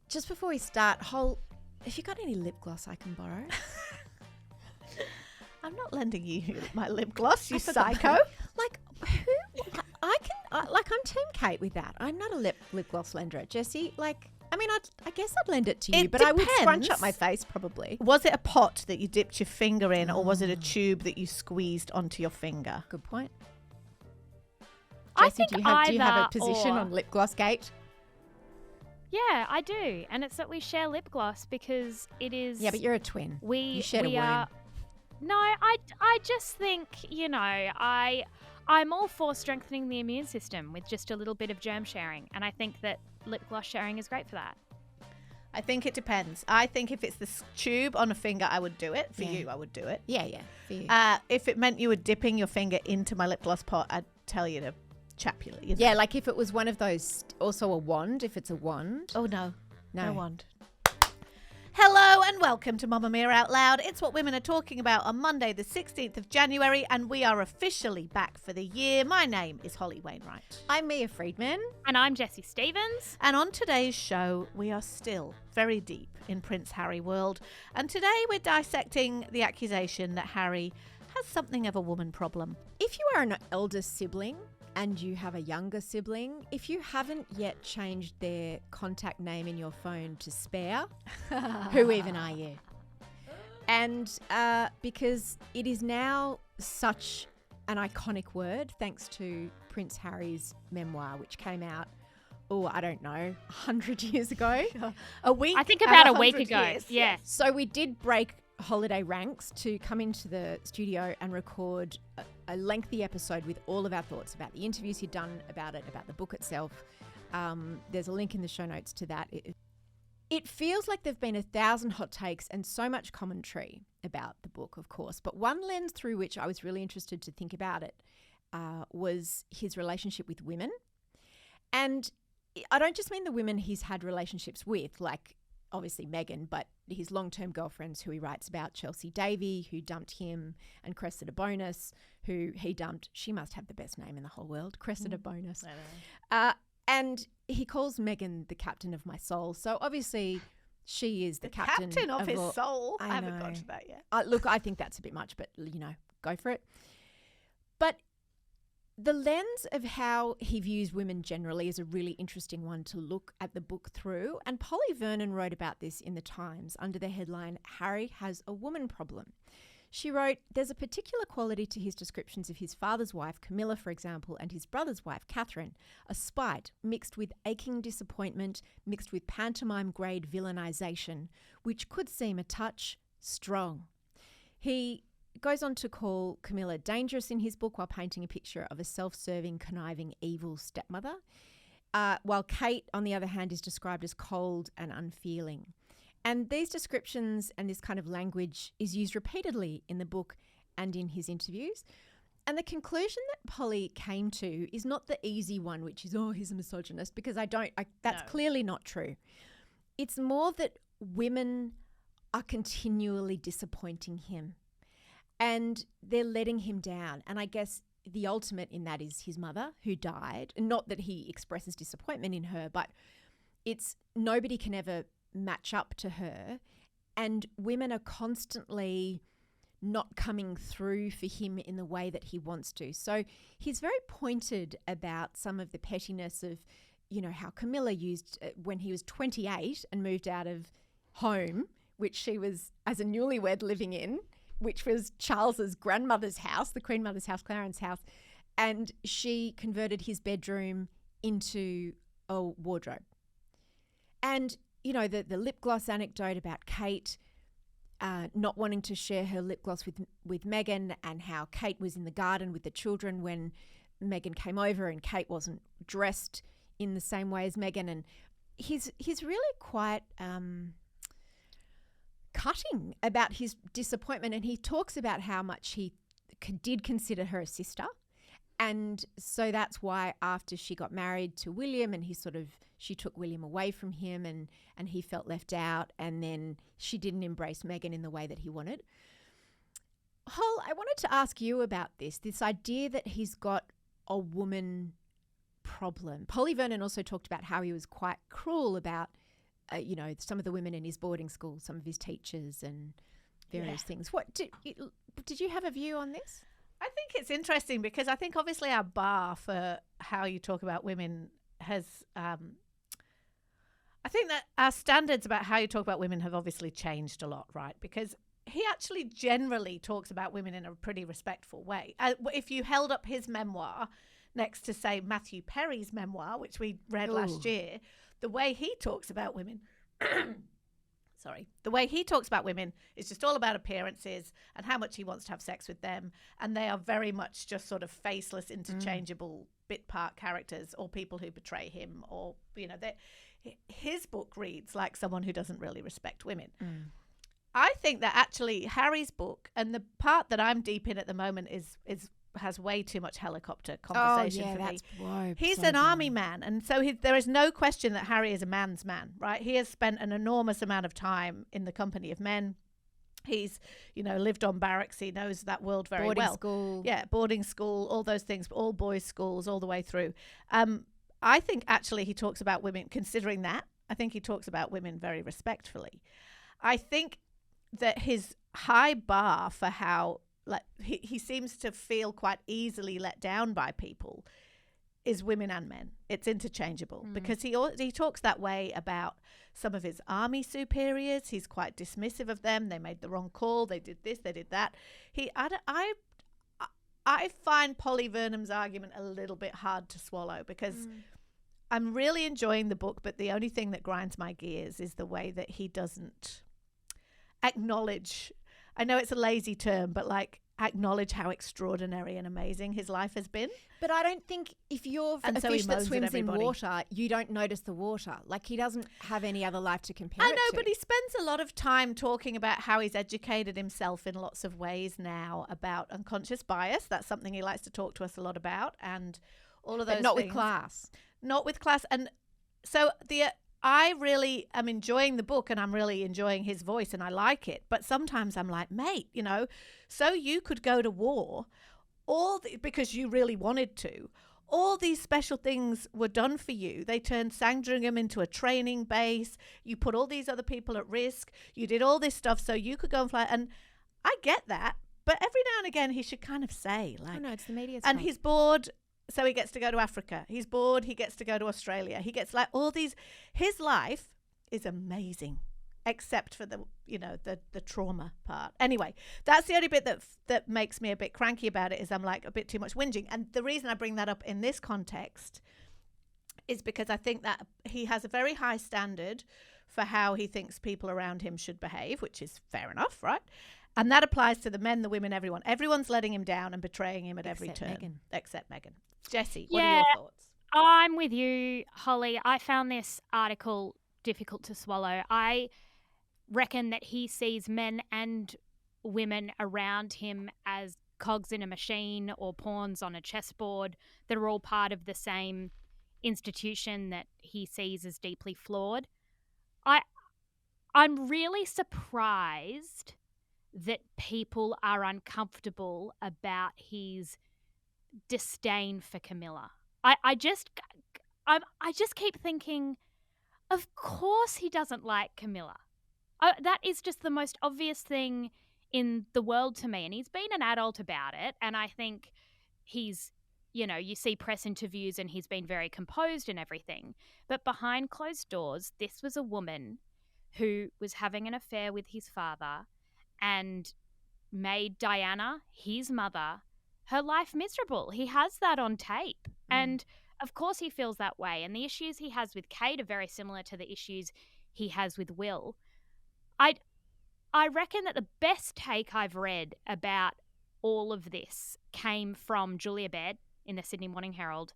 Just before we start, have you got any lip gloss I can borrow? I'm not lending you my lip gloss, you forgot psycho. Like, I'm Team Kate with that. I'm not a lip gloss lender. Jessie, like, I mean, I guess I'd lend it to you, It but I would depends. scrunch up my face probably. Was it a pot that you dipped your finger in, or was it a tube that you squeezed onto your finger? Good point. I Jessie, think do you have a either position or. on lip gloss gate? Yeah, I do. And it's that we share lip gloss because it is... Yeah, but you're a twin. We, you shared a we womb. are... No, I just think, I'm all for strengthening the immune system with just a little bit of germ sharing. And I think that lip gloss sharing is great for that. I think it depends. I think if it's the tube on a finger, I would do it. For Yeah. you, I would do it. Yeah, for you. If it meant you were dipping your finger into my lip gloss pot, I'd tell you to chap your lip. Yeah, like if it was one of those, also a wand, if it's a wand. Oh, no. No. No wand. Hello and welcome to Mamamia Out Loud. It's what women are talking about on Monday, the 16th of January, and we are officially back for the year. My name is Holly Wainwright. I'm Mia Friedman. And I'm Jessie Stevens. And on today's show, we are still very deep in Prince Harry world. And today we're dissecting the accusation that Harry has something of a woman problem. If you are an elder sibling and you have a younger sibling, if you haven't yet changed their contact name in your phone to Spare, who even are you? And because it is now such an iconic word, thanks to Prince Harry's memoir, which came out, I don't know, 100 years ago. A week. I think about and a week 100 ago. years. Yeah. So we did break holiday ranks to come into the studio and record a lengthy episode with all of our thoughts about the interviews he'd done about it, about the book itself. There's a link in the show notes to that. It feels like there've been 1,000 hot takes and so much commentary about the book, of course. But one lens through which I was really interested to think about it was his relationship with women. And I don't just mean the women he's had relationships with, like obviously Meghan, but his long-term girlfriends who he writes about, Chelsea Davy, who dumped him, and Cressida Bonus, who he dumped. She must have the best name in the whole world, Cressida Bonus. And he calls Meghan the captain of my soul. So obviously she is the captain of his all- soul. I haven't know. got to that yet. Look, I think that's a bit much, but, go for it. But the lens of how he views women generally is a really interesting one to look at the book through. And Polly Vernon wrote about this in The Times under the headline, Harry Has a Woman Problem. She wrote, there's a particular quality to his descriptions of his father's wife, Camilla, for example, and his brother's wife, Catherine, a spite mixed with aching disappointment, mixed with pantomime-grade villainisation, which could seem a touch strong. He goes on to call Camilla dangerous in his book while painting a picture of a self-serving, conniving, evil stepmother, while Kate, on the other hand, is described as cold and unfeeling. And these descriptions and this kind of language is used repeatedly in the book and in his interviews. And the conclusion that Polly came to is not the easy one, which is, he's a misogynist, because that's clearly not true. It's more that women are continually disappointing him and they're letting him down. And I guess the ultimate in that is his mother, who died. And not that he expresses disappointment in her, but it's nobody can ever match up to her, and women are constantly not coming through for him in the way that he wants to. So he's very pointed about some of the pettiness of, how Camilla used when he was 28 and moved out of home, which she was as a newlywed living in, which was Charles's grandmother's house, the Queen Mother's house, Clarence's house, and she converted his bedroom into a wardrobe. And the lip gloss anecdote about Kate not wanting to share her lip gloss with Meghan, and how Kate was in the garden with the children when Meghan came over and Kate wasn't dressed in the same way as Meghan. And he's really quite cutting about his disappointment, and he talks about how much he did consider her a sister. And so that's why after she got married to William and she took William away from him and he felt left out, and then she didn't embrace Meghan in the way that he wanted. Hol, I wanted to ask you about this idea that he's got a woman problem. Polly Vernon also talked about how he was quite cruel about some of the women in his boarding school, some of his teachers and various things. What did you have a view on this? I think it's interesting because I think obviously our bar for how you talk about women has I think that our standards about how you talk about women have obviously changed a lot, right? Because he actually generally talks about women in a pretty respectful way. If you held up his memoir next to, say, Matthew Perry's memoir, which we read last year, the way he talks about women the way he talks about women is just all about appearances and how much he wants to have sex with them, and they are very much just sort of faceless, interchangeable bit part characters or people who betray him, or his book reads like someone who doesn't really respect women. I think that actually Harry's book, and the part that I'm deep in at the moment, has way too much helicopter conversation for me. Whoa, He's an army man, and so there is no question that Harry is a man's man, right? He has spent an enormous amount of time in the company of men. He's, lived on barracks. He knows that world very well. Boarding school. Yeah, boarding school, all those things, all boys' schools, all the way through. I think actually he talks about women, considering that, I think he talks about women very respectfully. I think that his high bar for how he seems to feel quite easily let down by people is women and men. It's interchangeable because he talks that way about some of his army superiors. He's quite dismissive of them. They made the wrong call. They did this. They did that. I find Polly Vernon's argument a little bit hard to swallow because I'm really enjoying the book, but the only thing that grinds my gears is the way that he doesn't acknowledge, I know it's a lazy term, but acknowledge how extraordinary and amazing his life has been. But I don't think if you're a fish that swims in water, you don't notice the water. He doesn't have any other life to compare it to. I know, but he spends a lot of time talking about how he's educated himself in lots of ways now about unconscious bias. That's something he likes to talk to us a lot about, and all of those but not things. with class. Not with class. And so I really am enjoying the book, and I'm really enjoying his voice, and I like it. But sometimes I'm like, mate, so you could go to war because you really wanted to. All these special things were done for you. They turned Sandringham into a training base. You put all these other people at risk. You did all this stuff so you could go and fly. And I get that. But every now and again, he should kind of say, oh, no, it's the media's and fault. He's bored, so he gets to go to Africa. He's bored, he gets to go to Australia. He gets all these. His life is amazing, except for the trauma part. Anyway, that's the only bit that makes me a bit cranky about it, is I'm a bit too much whinging. And the reason I bring that up in this context is because I think that he has a very high standard for how he thinks people around him should behave, which is fair enough, right? And that applies to the men, the women, everyone. Everyone's letting him down and betraying him at every turn. Except Meghan. Jessie, what are your thoughts? I'm with you, Holly. I found this article difficult to swallow. I reckon that he sees men and women around him as cogs in a machine or pawns on a chessboard that are all part of the same institution that he sees as deeply flawed. I'm really surprised that people are uncomfortable about his disdain for Camilla. I just keep thinking, of course he doesn't like Camilla. That is just the most obvious thing in the world to me, and he's been an adult about it, and I think he's, you see press interviews and he's been very composed and everything, but behind closed doors, this was a woman who was having an affair with his father and made Diana, his mother, her life miserable. He has that on tape. And of course he feels that way. And the issues he has with Kate are very similar to the issues he has with Will. I reckon that the best take I've read about all of this came from Julia Baird in the Sydney Morning Herald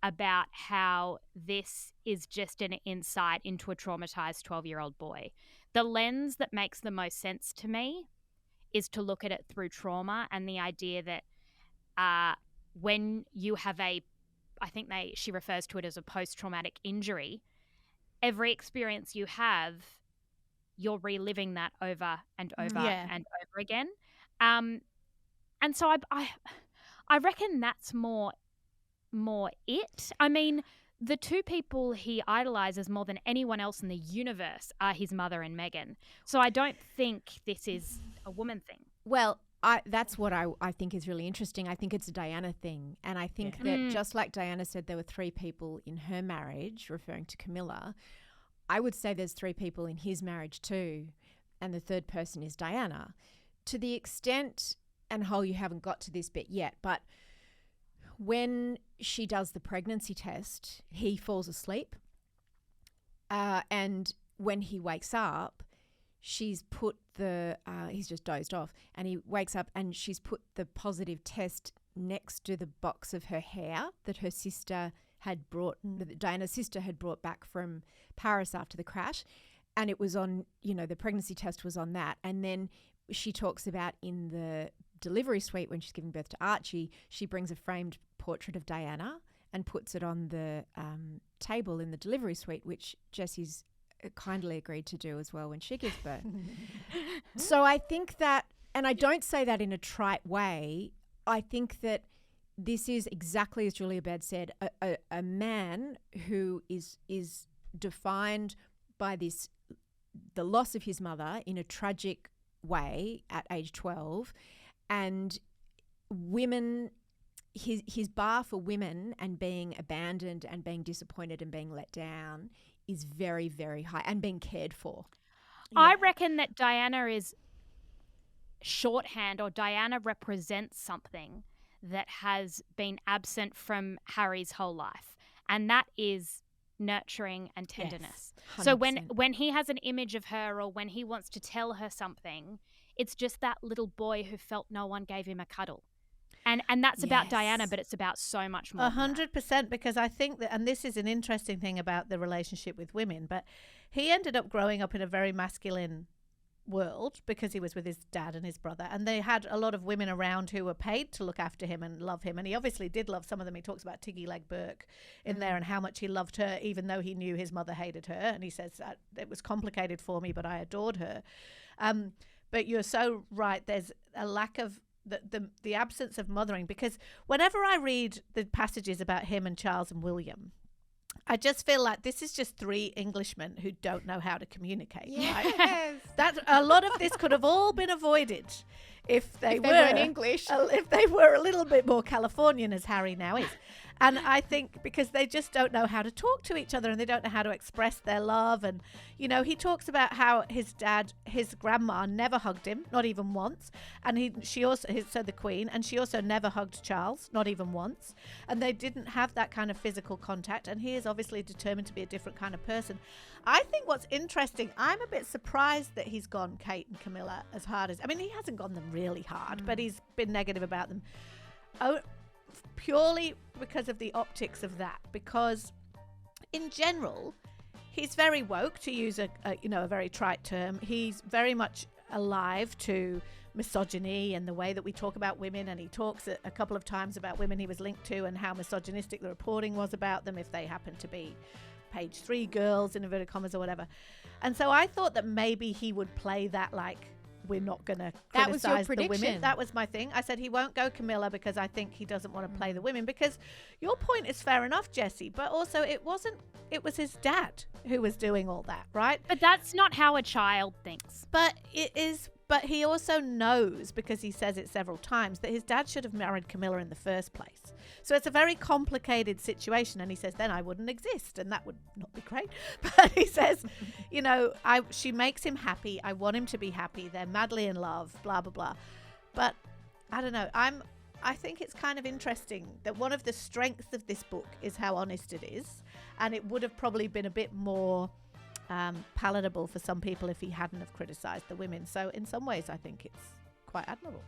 about how this is just an insight into a traumatised 12-year-old boy. The lens that makes the most sense to me is to look at it through trauma and the idea that when you have she refers to it as a post-traumatic injury, every experience you have, you're reliving that over and over and over again. And so I reckon that's more it. I mean, the two people he idolizes more than anyone else in the universe are his mother and Meghan. So I don't think this is a woman thing. Well, that's what I think is really interesting. I think it's a Diana thing. And I think that just like Diana said there were 3 people in her marriage, referring to Camilla, I would say there's 3 people in his marriage too. And the third person is Diana. To the extent, and Hull, you haven't got to this bit yet, but when she does the pregnancy test, he falls asleep. And when he wakes up, she's put he's just dozed off, and he wakes up and she's put the positive test next to the box of her hair that her sister had brought, that Diana's sister had brought back from Paris after the crash. And it was on, the pregnancy test was on that. And then she talks about in the delivery suite when she's giving birth to Archie, she brings a framed portrait of Diana and puts it on the table in the delivery suite, which Jessie's kindly agreed to do as well when she gives birth. So I think that, and I don't say that in a trite way, I think that this is exactly as Julia Baird said, a man who is defined by the loss of his mother in a tragic way at age 12, and women, his bar for women and being abandoned and being disappointed and being let down is very, very high, and being cared for. I reckon that Diana is shorthand, or Diana represents something that has been absent from Harry's whole life, and that is nurturing and tenderness. Yes, so when he has an image of her, or when he wants to tell her something, it's just that little boy who felt no one gave him a cuddle. And that's about Diana, but it's about so much more. 100%, because I think that, and this is an interesting thing about the relationship with women, but he ended up growing up in a very masculine world because he was with his dad and his brother, and they had a lot of women around who were paid to look after him and love him, and he obviously did love some of them. He talks about Tiggy Leg Burke in there and how much he loved her, even though he knew his mother hated her, and he says it was complicated for me, but I adored her. But you're so right, there's a lack of the absence of mothering, because whenever I read the passages about him and Charles and William, I just feel like this is just 3 Englishmen who don't know how to communicate. Yes. Right? That a lot of this could have all been avoided if they were English. If they were a little bit more Californian, as Harry now is. And I think because they just don't know how to talk to each other, and they don't know how to express their love. And, he talks about how his grandma never hugged him, not even once. And the Queen, and she also never hugged Charles, not even once. And they didn't have that kind of physical contact. And he is obviously determined to be a different kind of person. I think what's interesting, I'm a bit surprised that he's gone Kate and Camilla as hard as, he hasn't gone them really hard, but he's been negative about them. Purely because of the optics of that, because in general he's very woke, to use a very trite term. He's very much alive to misogyny and the way that we talk about women, and he talks a couple of times about women he was linked to and how misogynistic the reporting was about them if they happened to be page 3 girls in inverted commas or whatever. And so I thought that maybe he would play that, like, we're not going to criticize the women. That was my thing. I said he won't go Camilla because I think he doesn't want to play the women, because your point is fair enough, Jessie, but also it was his dad who was doing all that, right? But that's not how a child thinks. But it is. But he also knows, because he says it several times, that his dad should have married Camilla in the first place. So it's a very complicated situation. And he says, then I wouldn't exist. And that would not be great. But he says, she makes him happy. I want him to be happy. They're madly in love, blah, blah, blah. But I don't know. I think it's kind of interesting that one of the strengths of this book is how honest it is. And it would have probably been a bit more palatable for some people if he hadn't have criticised the women. So in some ways I think it's quite admirable.